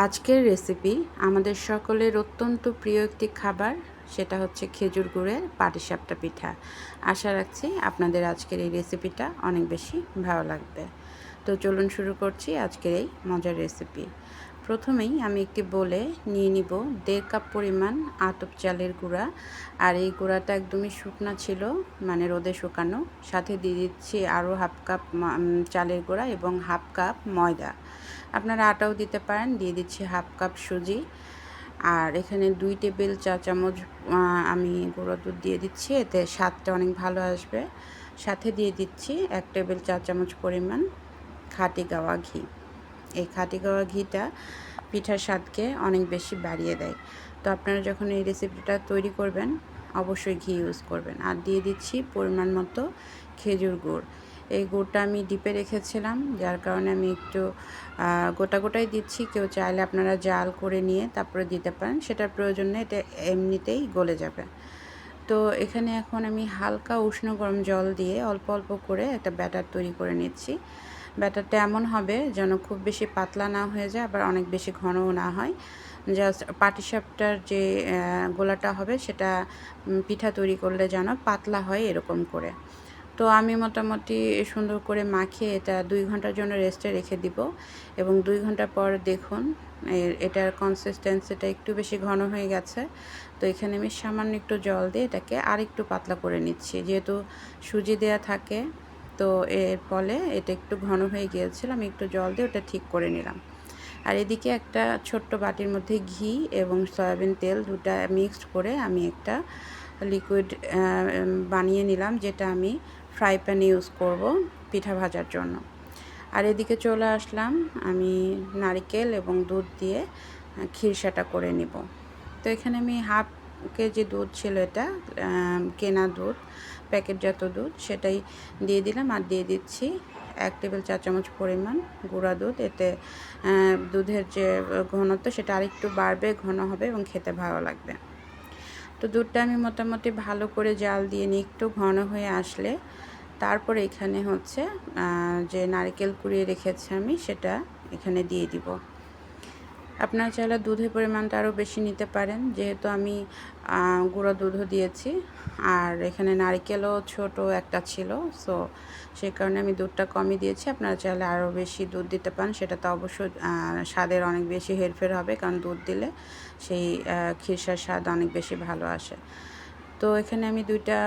আজকের রেসিপি আমাদের সকলের অত্যন্ত প্রিয় একটি খাবার, সেটা হচ্ছে খেজুর গুড়ের পাটিসাপটা পিঠা। আশা রাখছি আপনাদের আজকের এই রেসিপিটা অনেক বেশি ভালো লাগবে। তো চলুন শুরু করছি আজকের এই মজার রেসিপি। প্রথমেই আমি একটি বোলে নিয়ে নিব 1.5 কাপ পরিমাণ আতপ চালের গুঁড়া। আর এই গুঁড়াটা একদমই শুকনো ছিল, মানে রোদে শুকানো। সাথে দিয়ে দিচ্ছি আরও 1/2 কাপ চালের গুঁড়া এবং 1/2 কাপ ময়দা। আপনারা আটাও দিতে পারেন। দিয়ে দিচ্ছি 1/2 কাপ সুজি। আর এখানে 2 টেবিল চা চামচ আমি গুঁড়ো দুধ দিয়ে দিচ্ছি, এতে স্বাদটা অনেক ভালো আসবে। সাথে দিয়ে দিচ্ছি 1 টেবিল চা চামচ পরিমাণ খাঁটি গাওয়া ঘি। এই খাঁটি গাওয়া ঘিটা পিঠার স্বাদকে অনেক বেশি বাড়িয়ে দেয়। তো আপনারা যখন এই রেসিপিটা তৈরি করবেন অবশ্যই ঘি ইউজ করবেন। আর দিয়ে দিচ্ছি পরিমাণ মতো খেজুর গুড়। এই গুড়টা আমি ডিপে রেখেছিলাম, যার কারণে আমি একটু গোটা গোটাই দিচ্ছি। কেউ চাইলে আপনারা জাল করে নিয়ে তারপরে দিতে পারেন, সেটার প্রয়োজন নেই, এটা এমনিতেই গলে যাবে। তো এখানে এখন আমি হালকা উষ্ণ গরম জল দিয়ে অল্প অল্প করে একটা ব্যাটার তৈরি করে নিচ্ছি। ব্যাটারটা এমন হবে যেন খুব বেশি পাতলা না হয়ে যায়, আবার অনেক বেশি ঘনও না হয়। জাস্ট পাটিসাপটার যে গোলাটা হবে সেটা পিঠা তৈরি করলে যেন পাতলা হয় এরকম করে। তো আমি মোটামুটি সুন্দর করে মাখিয়ে এটা 2 ঘন্টার জন্য রেস্টে রেখে দিব। এবং 2 ঘন্টা পর দেখুন এটার কনসিস্টেন্সিটা একটু বেশি ঘন হয়ে গেছে। তো এখানে আমি সামান্য একটু জল দিয়ে এটাকে আরেকটু পাতলা করে নিচ্ছি। যেহেতু সুজি দেয়া থাকে, তো এর ফলে এটা একটু ঘন হয়ে গিয়েছিল। আমি একটু জল দিয়ে ওটা ঠিক করে নিলাম। আর এদিকে একটা ছোট্ট বাটির মধ্যে ঘি এবং সয়াবিন তেল দুটা মিক্সড করে আমি একটা লিকুইড বানিয়ে নিলাম, যেটা আমি ফ্রাই প্যান ইউজ করব পিঠা ভাজার জন্য। আর এদিকে চলে আসলাম আমি নারকেল এবং দুধ দিয়ে খিরসাটা করে নিব। তো এখানে আমি 1/2 কেজি দুধ ছিল, এটা কেনা দুধ, প্যাকেটজাত দুধ, সেটাই দিয়ে দিলাম। আর দিয়ে দিচ্ছি 1 টেবিল চা চামচ পরিমাণ গুঁড়া দুধ। এতে দুধের যে ঘনত্ব সেটা আরেকটু বাড়বে, ঘন হবে এবং খেতে ভালো লাগবে। তো দুধটা আমি মোটামুটি ভালো করে জাল দিয়ে নিয়ে একটু ঘন হয়ে আসলে তারপরে এখানে হচ্ছে যে নারকেল কুড়িয়ে রেখেছি আমি, সেটা এখানে দিয়ে দিব। আপনারা চাইলে দুধের পরিমাণটা আরও বেশি নিতে পারেন, যেহেতু আমি গুঁড়ো দুধও দিয়েছি। আর এখানে নারকেলও ছোট একটা ছিল, সো সেই কারণে আমি দুধটা কমই দিয়েছি। আপনারা চাইলে আরও বেশি দুধ দিতে পারেন, সেটা তো অবশ্যই স্বাদের অনেক বেশি হেরফের হবে, কারণ দুধ দিলে সেই খিরসার স্বাদ অনেক বেশি ভালো আসে। তো এখানে আমি 2টা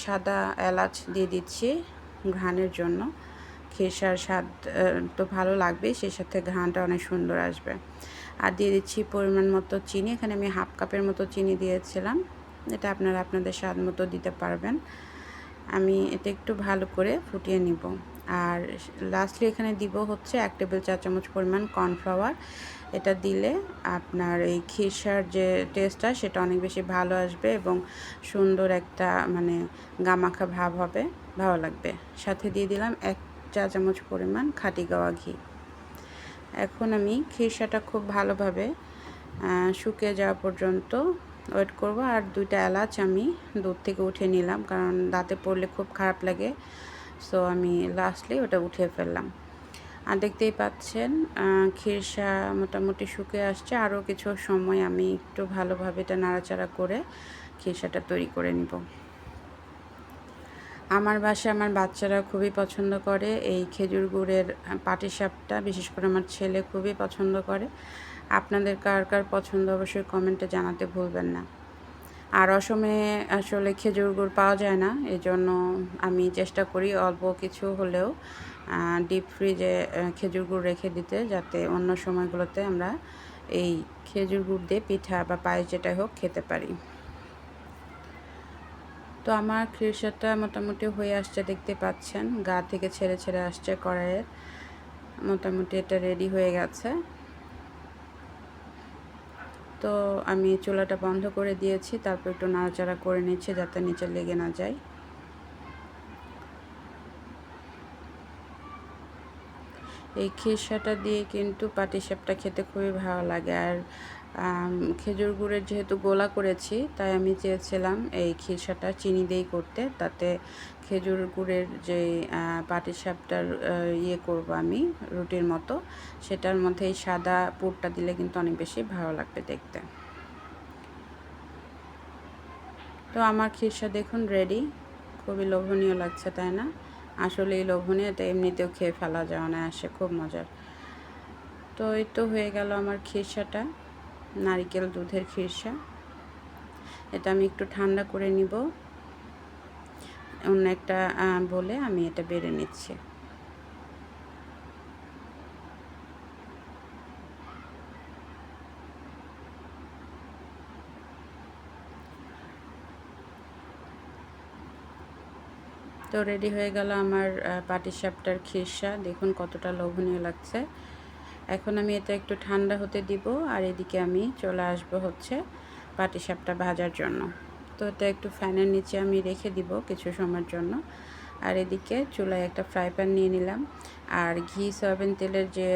সাদা এলাচ দিয়ে দিচ্ছি ঘ্রাণের জন্য। খিরসার স্বাদ তো ভালো লাগবেই, সেই সাথে ঘ্রাণটা অনেক সুন্দর আসবে। আর দিয়ে দিচ্ছি পরিমাণ মতো চিনি। এখানে আমি 1/2 কাপের মতো চিনি দিয়েছিলাম, এটা আপনারা আপনাদের স্বাদ মতো দিতে পারবেন। আমি এটা একটু ভালো করে ফুটিয়ে নিব। আর লাস্টলি এখানে দিব হচ্ছে 1 টেবিল চা চামচ পরিমাণ কর্নফ্লাওয়ার। এটা দিলে আপনার এই খিরসার যে টেস্টটা সেটা অনেক বেশি ভালো আসবে এবং সুন্দর একটা মানে গামাখা ভাব হবে, ভালো লাগবে। সাথে দিয়ে দিলাম 1 চা চামচ পরিমাণ খাঁটি গাওয়া ঘি। এখন আমি খিরসাটা খুব ভালোভাবে শুকিয়ে যাওয়া পর্যন্ত ওয়েট করব। আর 2টা এলাচ আমি দুধ থেকে উঠিয়ে নিলাম, কারণ দাঁতে পড়লে খুব খারাপ লাগে, সো আমি লাস্টলি ওটা উঠিয়ে ফেললাম। আর দেখতেই পাচ্ছেন খিরসা মোটামুটি শুকিয়ে আসছে। আরও কিছু সময় আমি একটু ভালোভাবে এটা নাড়াচাড়া করে খিরসাটা তৈরি করে নিব। আমার বাসায় আমার বাচ্চারা খুবই পছন্দ করে এই খেজুর গুড়ের পাটিসাপটা, বিশেষ করে আমার ছেলে খুবই পছন্দ করে। আপনাদের কার কার পছন্দ অবশ্যই কমেন্টে জানাতে ভুলবেন না। আর অসময়ে আসলে খেজুর গুড় পাওয়া যায় না, এজন্য আমি চেষ্টা করি অল্প কিছু হলেও ডিপ ফ্রিজে খেজুর গুড় রেখে দিতে, যাতে অন্য সময়গুলোতে আমরা এই খেজুর গুড় দিয়ে পিঠা বা পায়েস যেটাই হোক খেতে পারি। তো আমার খিরসাটা মোটামুটি হয়ে আসছে, দেখতে পাচ্ছেন গা থেকে ছেড়ে ছেড়ে আসছে কড়াইয়ের। মোটামুটি এটা রেডি হয়ে গেছে। তো আমি চুলাটা বন্ধ করে দিয়েছি, তারপর একটু নাড়াচাড়া করে নিচ্ছি যাতে নিচে লেগে না যায়। এই খিরসাটা দিয়ে কিন্তু পাটিসাপটা খেতে খুবই ভালো লাগে। আর খেজুর গুড়ের যেহেতু গোলা করেছি, তাই আমি চেয়েছিলাম এই খিরসাটা চিনি দিয়েই করতে। তাতে খেজুর গুড়ের যে পাটিসাপটার ইয়ে করব আমি রুটির মতো, সেটার মধ্যে এই সাদা পুরটা দিলে কিন্তু অনেক বেশি ভালো লাগবে দেখতে। তো আমার খিরসা দেখুন রেডি। খুবই লোভনীয় লাগছে, তাই না? আসলেই লোভনীয়, এটা এমনিতেও খেয়ে ফেলা যায় অনায়াসে, খুব মজার। তো এই তো হয়ে গেল আমার খিরসাটা, নারিকেল দুধের খিরসা। এটা আমি একটু ঠান্ডা করে নিব, অন্য একটা বলে আমি এটা বেড়ে নিচ্ছি। তো রেডি হয়ে গেল আমার পাটিসাপটার খিরসা। দেখুন কতটা লোভনীয় লাগছে। এখন আমি এটা একটু ঠান্ডা হতে দিব, আর এদিকে আমি চলে আসবো হচ্ছে পাটিসাপটা ভাজার জন্য। তো এটা একটু ফ্যানের নিচে আমি রেখে দিব কিছু সময়ের জন্য। আর এদিকে চুলায় একটা ফ্রাই প্যান নিয়ে নিলাম, আর ঘি সয়াবিন তেলের যে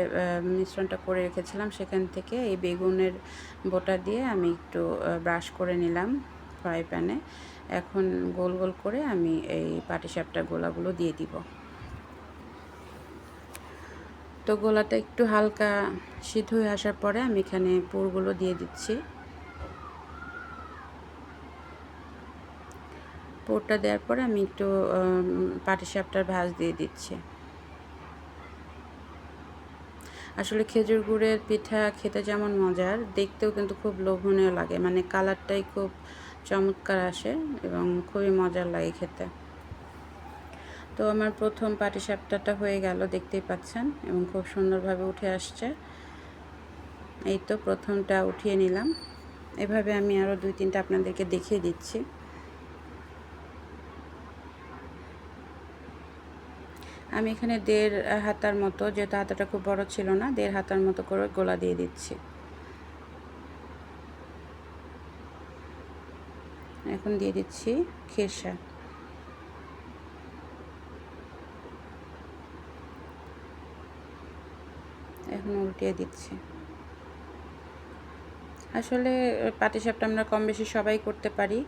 মিশ্রণটা করে রেখেছিলাম সেখান থেকে এই বেগুনের বোটা দিয়ে আমি একটু ব্রাশ করে নিলাম ফ্রাই প্যানে। এখন গোল গোল করে আমি এই পাটিসাপটা গোলাগুলো দিয়ে দিব। তো গোলাটা একটু হালকা সিদ্ধ হয়ে আসার পরে আমি এখানে পুরগুলো দিয়ে দিচ্ছি। পুরটা দেওয়ার পরে আমি একটু পাটিসাপটার ভাঁজ দিয়ে দিচ্ছি। আসলে খেজুর গুড়ের পিঠা খেতে যেমন মজার, দেখতেও কিন্তু খুব লোভনীয় লাগে, মানে কালারটাই খুব চমৎকার আসে এবং খুবই মজার লাগে খেতে। তো আমার প্রথম পাটিসাপটাটা হয়ে গেল, দেখতেই পাচ্ছেন, এবং খুব সুন্দরভাবে উঠে আসছে। এই তো প্রথমটা উঠিয়ে নিলাম। এভাবে আমি আরও 2-3টা আপনাদেরকে দেখিয়ে দিচ্ছি। আমি এখানে 1.5 হাতার মতো, যেহেতু হাতাটা খুব বড় ছিল না, 1.5 হাতার মতো করে গোলা দিয়ে দিচ্ছি। এখন দিয়ে দিচ্ছি খিরসা। এখন উল্টিয়ে দিচ্ছি। আসলে পাটিসাপটা আমরা কম বেশি সবাই করতে পারি,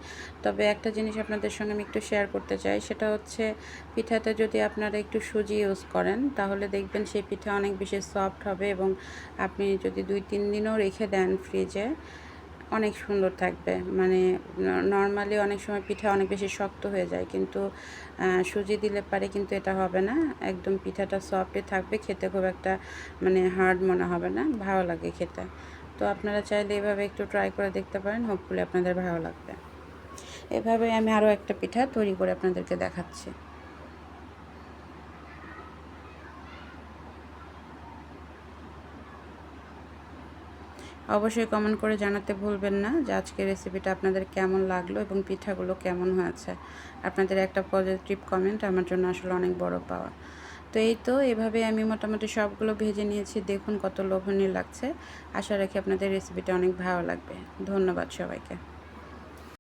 তবে একটা জিনিস আপনাদের সঙ্গে আমি একটু শেয়ার করতে চাই, সেটা হচ্ছে পিঠাতে যদি আপনারা একটু সুজি ইউজ করেন তাহলে দেখবেন সেই পিঠা অনেক বেশি সফট হবে, এবং আপনি যদি 2-3 দিনও রেখে দেন ফ্রিজে অনেক সুন্দর থাকবে। মানে নর্মালি অনেক সময় পিঠা অনেক বেশি শক্ত হয়ে যায়, কিন্তু সুজি দিলে পারে কিন্তু এটা হবে না, একদম পিঠাটা সফটই থাকবে, খেতে খুব একটা মানে হার্ড মনে হবে না, ভালো লাগে খেতে। তো আপনারা চাইলে এভাবে একটু ট্রাই করে দেখতে পারেন, হোপফুলি আপনাদের ভালো লাগবে। এভাবে আমি আরও একটা পিঠা তৈরি করে আপনাদেরকে দেখাচ্ছি। অবশ্যই কমেন্ট করে জানাতে ভুলবেন না যে আজকের রেসিপিটা আপনাদের কেমন লাগলো এবং পিঠাগুলো কেমন হয়েছে। আপনাদের একটা পজিটিভ কমেন্ট আমার জন্য আসলে অনেক বড় পাওয়া। তো এই তো এভাবে আমি মোটামুটি সবগুলো ভেজে নিয়েছি। দেখুন কত লোভনীয় লাগছে। আশা রাখি আপনাদের রেসিপিটা অনেক ভালো লাগবে। ধন্যবাদ সবাইকে।